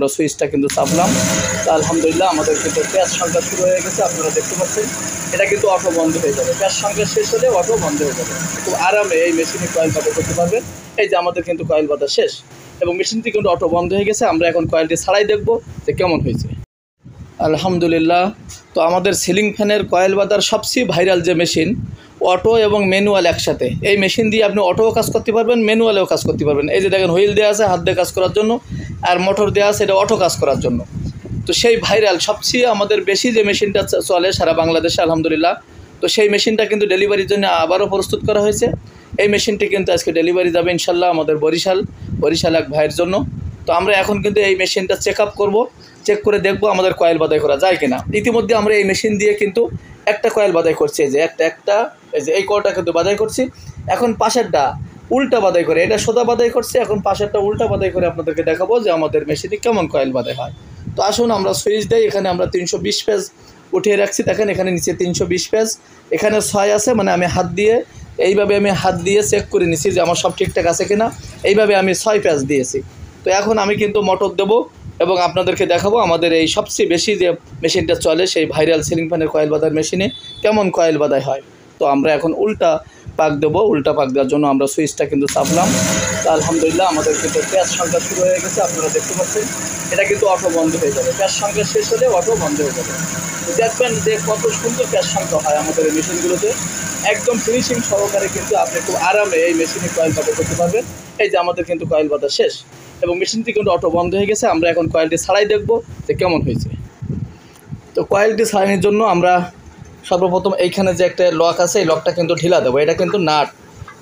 আমরা সুইচটা কিন্তু চাপলাম। তো আলহামদুলিল্লাহ আমাদের কিন্তু প্যাচ সংখ্যা শুরু হয়ে গেছে, আপনারা দেখতে পাচ্ছেন। এটা কিন্তু অটো বন্ধ হয়ে যাবে, প্যাচ সংখ্যা শেষ হলে অটো বন্ধ হয়ে যাবে। খুব আরামে এই মেশিনে কয়েল বাঁধা করতে পারবেন। এই যে আমাদের কিন্তু কয়েল বাঁধা শেষ এবং মেশিনটি কিন্তু অটো বন্ধ হয়ে গেছে। আমরা এখন কয়েলটি ছাড়াই দেখব যে কেমন হয়েছে। আলহামদুলিল্লাহ। তো আমাদের সিলিং ফ্যানের কয়েল বাঁধার সবচেয়ে ভাইরাল যে মেশিন, অটো এবং ম্যানুয়াল একসাথে। এই মেশিন দিয়ে আপনি অটোও কাজ করতে পারবেন, ম্যানুয়ালেও কাজ করতে পারবেন। এই যে দেখেন হুইল দেওয়া আছে হাত দিয়ে কাজ করার জন্য, আর মোটর দেওয়া আছে এটা অটো কাজ করার জন্য। তো সেই ভাইরাল সবচেয়ে আমাদের বেশি যে মেশিনটা চলে সারা বাংলাদেশে আলহামদুলিল্লাহ, তো সেই মেশিনটা কিন্তু ডেলিভারির জন্য আবারও প্রস্তুত করা হয়েছে। এই মেশিনটি কিন্তু আজকে ডেলিভারি যাবে ইনশাল্লাহ আমাদের বরিশাল এক ভাইয়ের জন্য। তো আমরা এখন কিন্তু এই মেশিনটা চেক আপ করবো, চেক করে দেখবো আমাদের কয়েল বাঁধাই করা যায় কিনা। ইতিমধ্যে আমরা এই মেশিন দিয়ে কিন্তু একটা কয়েল বাঁধাই করছি, এই যে একটা এই যে এই কলটা কিন্তু বাঁধাই করছি। এখন পাশেরটা উল্টা বাঁধাই করে, এটা সোজা বাঁধাই করছি, এখন পাশেরটা উল্টা বাঁধাই করে আপনাদেরকে দেখাবো যে আমাদের মেশিনে কেমন কয়েল বাঁধাই হয়। তো আসুন আমরা সুইচ দেই। এখানে আমরা 320 পেজ উঠিয়ে রাখছি, দেখেন এখানে নিচে 320 পেজ, এখানে 6 আছে, মানে আমি হাত দিয়ে চেক করে নিছি যে আমার সব ঠিকঠাক আছে কিনা। এইভাবে আমি 6 পেজ দিয়েছি। তো এখন আমি কিন্তু মোটর দেবো এবং আপনাদেরকে দেখাবো আমাদের এই সবচেয়ে বেশি যে মেশিনটা চলে সেই ভাইরাল সিলিং ফ্যানের কয়েল বাঁধার মেশিনে কেমন কয়েল বাঁধাই হয়। তো আমরা এখন উল্টা পাক দেবো। উল্টা পাক দেওয়ার জন্য আমরা সুইচটা কিন্তু চাপলাম। তো আলহামদুলিল্লাহ আমাদের কিন্তু প্যাচ সংখ্যা শুরু হয়ে গেছে, আপনারা দেখতে পাচ্ছেন। এটা কিন্তু অটো বন্ধ হয়ে যাবে, প্যাচ সংখ্যা শেষ হলে অটো বন্ধ হয়ে যাবে। তো দেখবেন যে কত সুন্দর প্যাচ সংখ্যা হয় আমাদের এই মেশিনগুলোতে। একদম ফিনিশিং সহকারে কিন্তু আপনি খুব আরামে এই মেশিনে কয়েল বাঁধা করতে পারবেন। এই যে আমাদের কিন্তু কয়েল বাঁধা শেষ এবং মেশিনটি কিন্তু অটো বন্ধ হয়ে গেছে। আমরা এখন কয়েলটি ছাড়াই দেখব যে কেমন হয়েছে। তো কয়েলটি ছাড়ানোর জন্য আমরা সর্বপ্রথম এইখানে যে একটা লক আছে, এই লকটা কিন্তু ঢিলা দেবো। এটা কিন্তু নাট,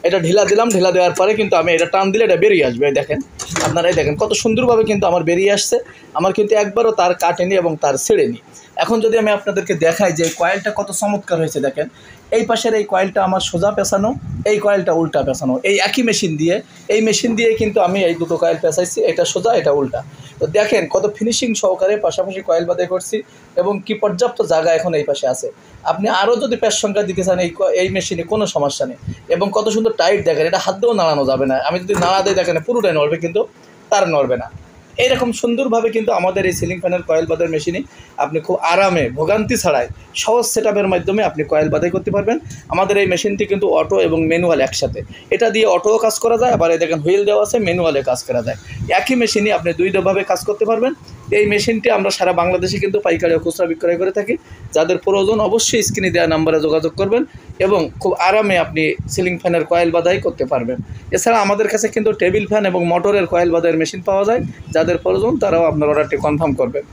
এটা ঢিলা দিলাম। ঢিলা দেওয়ার পরে কিন্তু আমি এটা টান দিলে এটা বেরিয়ে আসবে। দেখেন আপনারাই দেখেন কত সুন্দরভাবে কিন্তু আমার বেরিয়ে আসছে। আমার কিন্তু একবারও তার কাটেনি এবং তার ছেড়েনি। এখন যদি আমি আপনাদেরকে দেখাই যে কয়েলটা কত চমৎকার হয়েছে, দেখেন এই পাশের এই কয়েলটা আমার সোজা পেঁচানো, এই কয়েলটা উল্টা পেঁচানো। এই একই মেশিন দিয়ে কিন্তু আমি এই দুটো কয়েল পেঁচাইছি, এটা সোজা এটা উল্টা। তো দেখেন কত ফিনিশিং সহকারে পাশাপাশি কয়েল বাঁধাই করছি এবং কি পর্যাপ্ত জায়গা এখন এই পাশে আছে। আপনি আরও যদি প্যাচ সংখ্যা দিতে চান এই মেশিনে কোনো সমস্যা নেই। এবং কত সুন্দর টাইট দেখেন, এটা হাত দিয়েও নাড়ানো যাবে না। আমি যদি নাড়া দিই দেখেন পুরোটাই নড়বে, কিন্তু তার নড়বে না। এইরকম সুন্দরভাবে কিন্তু আমাদের এই সিলিং ফ্যানের কয়েল বাঁধার মেশিনে আপনি খুব আরামে ভোগান্তি ছাড়াই সহজ সেটআপের মাধ্যমে আপনি কয়েল বাঁধাই করতে পারবেন। আমাদের এই মেশিনটি কিন্তু অটো এবং ম্যানুয়াল একসাথে। এটা দিয়ে অটোও কাজ করা যায়, আবার এই দেখেন হুইল দেওয়া আছে, ম্যানুয়ালে কাজ করা যায়। একই মেশিনে আপনি দুইভাবে কাজ করতে পারবেন। এই মেশিনটি আমরা সারা বাংলাদেশে কিন্তু পাইকারি ও খুচরা বিক্রয় করে থাকি। যাদের প্রয়োজন অবশ্যই স্ক্রিনে দেওয়া নাম্বারে যোগাযোগ করবেন এবং খুব আরামে আপনি সিলিং ফ্যানের কয়েল বাঁধাই করতে পারবেন। এছাড়া আমাদের কাছে কিন্তু টেবিল ফ্যান এবং মোটরের কয়েল বাঁধাইয়ের মেশিন পাওয়া যায়। যাদের প্রয়োজন তারাও আপনার অর্ডারটি কনফার্ম করবেন।